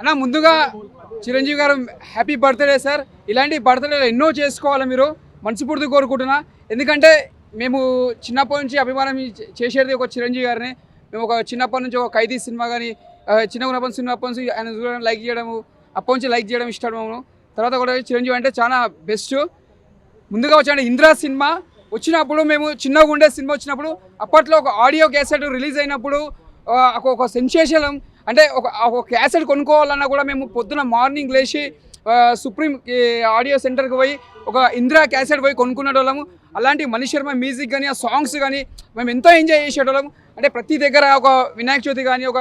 అన్న ముందుగా చిరంజీవి గారు హ్యాపీ బర్త్డే సార్. ఇలాంటి బర్త్డేలు ఎన్నో చేసుకోవాలి మీరు, మనస్ఫూర్తి కోరుకుంటున్నా. ఎందుకంటే మేము చిన్నప్పటి నుంచి అభిమానం చేసేది ఒక చిరంజీవి గారిని. మేము ఒక చిన్నప్పటి నుంచి ఒక ఖైదీ సినిమా కానీ చిన్నప్పటి నుంచి ఆయన చూడడం లైక్ చేయడము, అప్పటి నుంచి లైక్ చేయడం ఇష్టము. తర్వాత కూడా చిరంజీవి అంటే చాలా బెస్ట్. ముందుగా వచ్చాడు ఇంద్రా సినిమా వచ్చినప్పుడు, మేము చిన్నగా ఉండే సినిమా వచ్చినప్పుడు అప్పట్లో ఒక ఆడియో క్యాసెట్ రిలీజ్ అయినప్పుడు ఒక సెన్సేషన్. అంటే ఒక క్యాసెట్ కొనుక్కోవాలన్నా కూడా మేము పొద్దున మార్నింగ్ లేచి సుప్రీం ఆడియో సెంటర్కి పోయి ఒక ఇందిరా క్యాసెట్ పోయి కొనుక్కునేటోళ్ళము. అలాంటి మణి శర్మ మ్యూజిక్ కానీ ఆ సాంగ్స్ కానీ మేము ఎంతో ఎంజాయ్ చేసేటోళ్ళము. అంటే ప్రతి దగ్గర ఒక వినాయక చవితి కానీ ఒక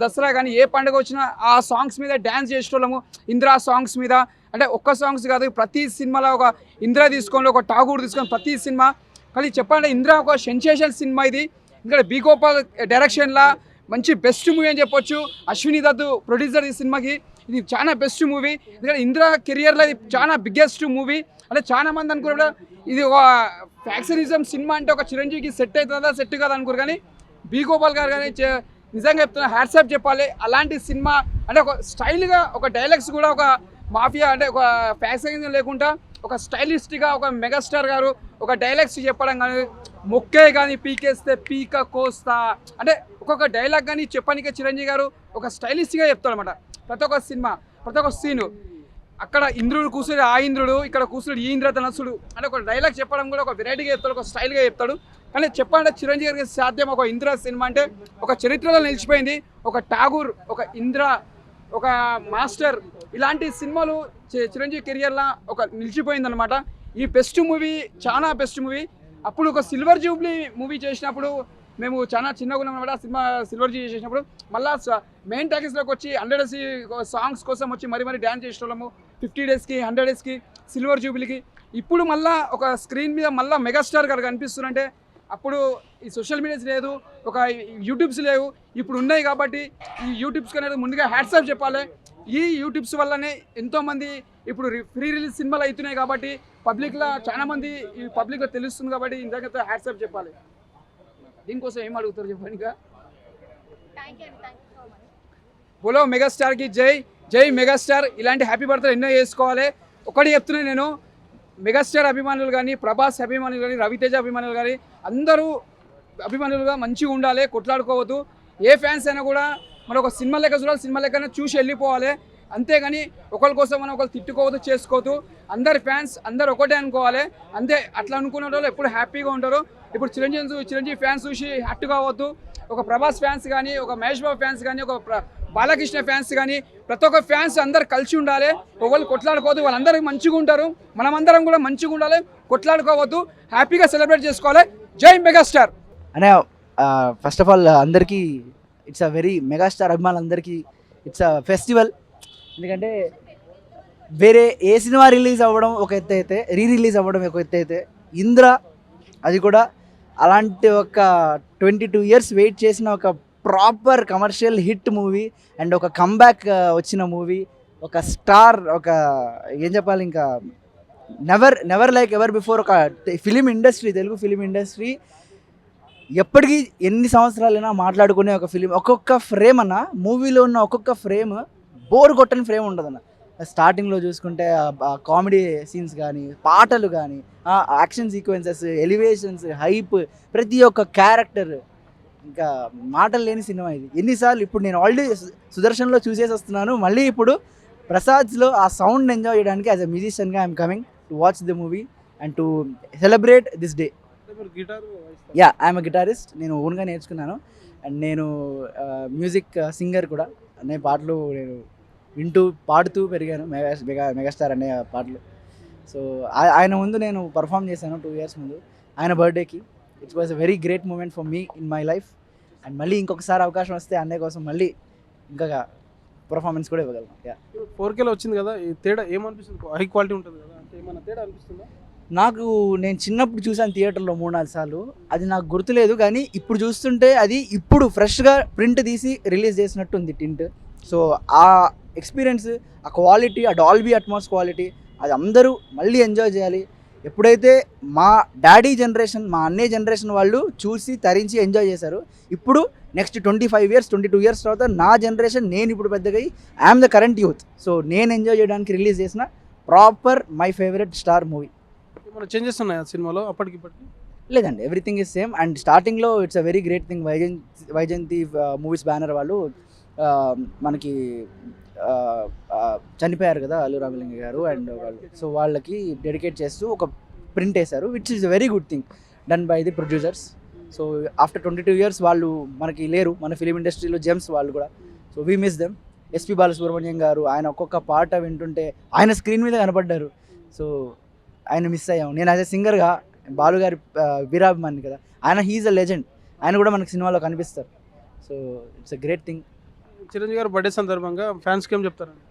దసరా కానీ ఏ పండుగ వచ్చినా ఆ సాంగ్స్ మీద డ్యాన్స్ చేసేటోళ్ళము. ఇందిరా సాంగ్స్ మీద అంటే ఒక్క సాంగ్స్ కాదు, ప్రతి సినిమాలో ఒక ఇందిరా తీసుకోండి, ఒక ఠాగూర్ తీసుకొని ప్రతి సినిమా. కానీ చెప్పాలంటే ఇందిరా ఒక సెన్సేషన్ సినిమా ఇది. ఇక్కడ బి గోపాల్ డైరెక్షన్లా మంచి బెస్ట్ మూవీ అని చెప్పొచ్చు. అశ్విని దత్తు ప్రొడ్యూసర్ ఈ సినిమాకి. ఇది చాలా బెస్ట్ మూవీ. ఎందుకంటే ఇందిరా కెరియర్లో ఇది చాలా బిగ్గెస్ట్ మూవీ. అంటే చాలా మంది అనుకున్నారు ఇది ఒక ఫ్యాక్షనిజం సినిమా అంటే ఒక చిరంజీవికి సెట్ అవుతుందా సెట్ కాదు అనుకోరు. కానీ బి గోపాల్ గారు కానీ నిజంగా చెప్తున్నా హ్యాట్సాప్ చెప్పాలి. అలాంటి సినిమా అంటే ఒక స్టైల్గా ఒక డైలాగ్స్ కూడా ఒక మాఫియా అంటే ఒక ఫ్యాక్షనిజం లేకుండా ఒక స్టైలిస్ట్గా ఒక మెగాస్టార్ గారు ఒక డైలాగ్స్ చెప్పడం కానీ మొక్కే కానీ పీకేస్తే పీక కోస్తా అంటే ఒక్కొక్క డైలాగ్ కానీ చెప్పడానికి చిరంజీవి గారు ఒక స్టైలిష్గా చెప్తాడు అనమాట. ప్రతి ఒక్క సినిమా ప్రతి ఒక్క సీను అక్కడ ఇంద్రుడు కూర్చుని ఆ ఇంద్రుడు, ఇక్కడ కూర్చుని ఈ ఇంద్రధనస్సుడు అంటే ఒక డైలాగ్ చెప్పడం కూడా ఒక వెరైటీగా చెప్తాడు, ఒక స్టైల్గా చెప్తాడు. కానీ చెప్పాలంటే చిరంజీవి గారికి సాధ్యం. ఒక ఇంద్ర సినిమా అంటే ఒక చరిత్రలో నిలిచిపోయింది. ఒక ఠాగూర్, ఒక ఇంద్ర, ఒక మాస్టర్ ఇలాంటి సినిమాలు చిరంజీవి కెరియర్లో ఒక నిలిచిపోయిందనమాట. ఈ బెస్ట్ మూవీ చాలా బెస్ట్ మూవీ. అప్పుడు ఒక సిల్వర్ జూబ్లీ మూవీ చేసినప్పుడు మేము చాలా చిన్నగా ఉన్నాం అనమాట. సినిమా సిల్వర్ జూబ్లీ చేసినప్పుడు మళ్ళీ మెయిన్ టాకీస్లోకి వచ్చి 100 డేస్ సాంగ్స్ కోసం వచ్చి మరీ డ్యాన్స్ చేసేవాళ్ళము. 50 డేస్కి 100 డేస్కి సిల్వర్ జూబ్లీకి. ఇప్పుడు మళ్ళీ ఒక స్క్రీన్ మీద మళ్ళీ మెగాస్టార్ గారు కనిపిస్తున్నారంటే అప్పుడు ఈ సోషల్ మీడియాస్ లేదు, ఒక యూట్యూబ్స్ లేవు. ఇప్పుడు ఉన్నాయి కాబట్టి ఈ యూట్యూబ్స్ అనేది ముందుగా హ్యాట్సాప్ చెప్పాలి. ఈ యూట్యూబ్స్ వల్లనే ఎంతోమంది ఇప్పుడు ఫ్రీ రిలీజ్ సినిమాలు అవుతున్నాయి కాబట్టి పబ్లిక్లో చాలామంది ఈ పబ్లిక్లో తెలుస్తుంది కాబట్టి ఇంతకంటే హ్యాట్సాప్ చెప్పాలి. దీనికోసం ఏం అడుగుతారు చెప్పండి. ఇంకా బోలో మెగాస్టార్కి జై జై మెగాస్టార్. ఇలాంటి హ్యాపీ బర్త్డే ఎన్నో చేసుకోవాలి. ఒకటి చెప్తున్నాను నేను, మెగాస్టార్ అభిమానులు కానీ ప్రభాస్ అభిమానులు కానీ రవితేజ అభిమానులు కానీ అందరూ అభిమానులుగా మంచిగా ఉండాలి, కొట్లాడుకోవద్దు. ఏ ఫ్యాన్స్ అయినా కూడా మనం ఒక సినిమా లెక్క చూడాలి, సినిమా లెక్కనే చూసి వెళ్ళిపోవాలి. అంతేగాని ఒకరి కోసం మనం ఒకరు తిట్టుకోవద్దు, చేసుకోవద్దు. అందరి ఫ్యాన్స్ అందరు ఒకటే అనుకోవాలి అంతే. అట్లా అనుకునే వాళ్ళు ఎప్పుడు హ్యాపీగా ఉంటారు. ఇప్పుడు చిరంజీవి ఫ్యాన్స్ చూసి హట్టు కావద్దు. ఒక ప్రభాస్ ఫ్యాన్స్ కానీ, ఒక మహేష్ బాబు ఫ్యాన్స్ కానీ, ఒక బాలకృష్ణ ఫ్యాన్స్ కానీ ప్రతి ఒక్క ఫ్యాన్స్ అందరు కలిసి ఉండాలి. ఒకళ్ళు కొట్లాడుకోవద్దు, వాళ్ళందరూ మంచిగా ఉంటారు. మనమందరం కూడా మంచిగా ఉండాలి, కొట్లాడుకోవద్దు, హ్యాపీగా సెలబ్రేట్ చేసుకోవాలి. జై మెగాస్టార్ అనే ఫస్ట్ ఆఫ్ ఆల్ అందరికీ ఇట్స్ అ వెరీ మెగాస్టార్ అభిమానులందరికీ ఇట్స్ అ ఫెస్టివల్. ఎందుకంటే వేరే ఏ సినిమా రిలీజ్ అవ్వడం ఒక ఎత్తు అయితే, రిలీజ్ అవ్వడం ఒక ఎత్తు అయితే, ఇంద్ర అది కూడా అలాంటి ఒక 22 ఇయర్స్ వెయిట్ చేసిన ఒక proper commercial hit movie and ఒక కమ్బ్యాక్ వచ్చిన మూవీ, ఒక స్టార్, ఒక ఏం చెప్పాలి ఇంకా నెవర్ లైక్ ఎవర్ బిఫోర్. ఒక film industry, Telugu film industry ఎప్పటికీ ఎన్ని సంవత్సరాలైనా మాట్లాడుకునే ఒక ఫిలిం. ఒక్కొక్క ఫ్రేమ్ అన్న మూవీలో ఉన్న ఒక్కొక్క ఫ్రేమ్ బోర్ కొట్టని ఫ్రేమ్ ఉండదన్న. స్టార్టింగ్లో చూసుకుంటే కామెడీ సీన్స్ కానీ, పాటలు కానీ, యాక్షన్ సీక్వెన్సెస్, ఎలివేషన్స్, హైప్, ప్రతి ఒక్క క్యారెక్టర్ ఇంకా మాటలు లేని సినిమా ఇది. ఎన్నిసార్లు ఇప్పుడు నేను ఆల్రెడీ సుదర్శన్లో చూసేసి వస్తున్నాను, మళ్ళీ ఇప్పుడు ప్రసాద్స్లో ఆ సౌండ్ ఎంజాయ్ చేయడానికి యాజ్ అ మ్యూజిషియన్గా I'm coming to watch the movie and to celebrate this day. Yeah, I'm a guitarist. నేను ఓన్గా నేర్చుకున్నాను అండ్ నేను మ్యూజిక్ సింగర్ కూడా. అనే పాటలు నేను వింటూ పాడుతూ పెరిగాను, మెగాస్టార్ అనే పాటలు. సో ఆయన ముందు నేను పర్ఫామ్ చేశాను 2 years ముందు ఆయన బర్త్డేకి. It was a very great moment for me in my life. And మళ్ళీ ఇంకొకసారి అవకాశం వస్తే అన్నయ్య కోసం మళ్ళీ ఇంకా పర్ఫార్మెన్స్ కూడా ఇవ్వగలను. 4Kలో వచ్చింది కదా, ఈ తేడా ఏమనిపిస్తుంది? హై క్వాలిటీ ఉంటుంది కదా, అంటే ఏమైనా తేడా అనిపిస్తుందా? నాకు నేను చిన్నప్పుడు చూసాను థియేటర్లో 3-4 సార్లు, అది నాకు గుర్తులేదు. కానీ ఇప్పుడు చూస్తుంటే అది ఇప్పుడు ఫ్రెష్గా ప్రింట్ తీసి రిలీజ్ చేసినట్టుంది టింట్. సో ఆ ఎక్స్పీరియన్స్, ఆ క్వాలిటీ, ఆ డాల్బీ అట్మాస్ క్వాలిటీ, అది అందరూ మళ్ళీ ఎంజాయ్ చేయాలి. ఎప్పుడైతే మా డాడీ జనరేషన్, మా అన్నయ్య జనరేషన్ వాళ్ళు చూసి తరించి ఎంజాయ్ చేశారు, ఇప్పుడు నెక్స్ట్ 25 years 22 years తర్వాత నా జనరేషన్, నేను ఇప్పుడు పెద్దగా I'm the current youth. So నేను ఎంజాయ్ చేయడానికి రిలీజ్ చేసిన proper my favourite star movie. ఏమైనా చేంజెస్ ఉన్నాయా సినిమాలో అప్పటికి ఇప్పటికి? లేదండి, ఎవ్రీథింగ్ ఈజ్ సేమ్. అండ్ స్టార్టింగ్లో it's a very great thing, Vyjayanthi movies banner వాళ్ళు మనకి చనిపోయారు కదా అల్లు రామలింగ గారు అండ్ వాళ్ళు, సో వాళ్ళకి డెడికేట్ చేస్తూ ఒక ప్రింట్ వేశారు, which is a very good thing done by the producers. So after 22 years వాళ్ళు మనకి లేరు, మన ఫిలిం ఇండస్ట్రీలో జెమ్స్ వాళ్ళు కూడా. So we miss them. SP Balasubrahmanyam గారు, ఆయన ఒక్కొక్క పాట వింటుంటే ఆయన స్క్రీన్ మీద కనపడ్డారు. సో ఆయన మిస్ అయ్యాం. నేను యాజ్ ఎ సింగర్గా బాలు గారి వీరాభిమాని కదా, ఆయన హీఈస్ అ లెజెండ్, ఆయన కూడా మనకి సినిమాలో కనిపిస్తారు. So it's a great thing. Chiranjeevi గారు బర్త్డే సందర్భంగా ఫ్యాన్స్కి ఏం చెప్తారండి?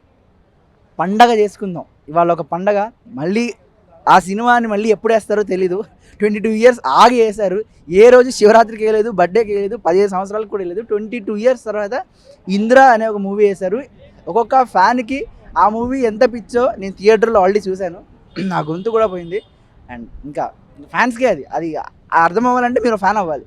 పండగ చేసుకుందాం, ఇవాళ ఒక పండగ. మళ్ళీ ఆ సినిమాని మళ్ళీ ఎప్పుడు వేస్తారో తెలీదు. 22 years ఆగి వేశారు. ఏ రోజు శివరాత్రికి వేయలేదు, బర్త్డేకి వేయలేదు, 15 సంవత్సరాలకు కూడా వేయలేదు. 22 years తర్వాత ఇంద్ర అనే ఒక మూవీ వేశారు. ఒక్కొక్క ఫ్యాన్కి ఆ మూవీ ఎంత పిచ్చో నేను థియేటర్లో ఆల్రెడీ చూశాను, నా గొంతు కూడా పోయింది. అండ్ ఇంకా ఫ్యాన్స్కే అది అర్థం అవ్వాలంటే మీరు ఫ్యాన్ అవ్వాలి.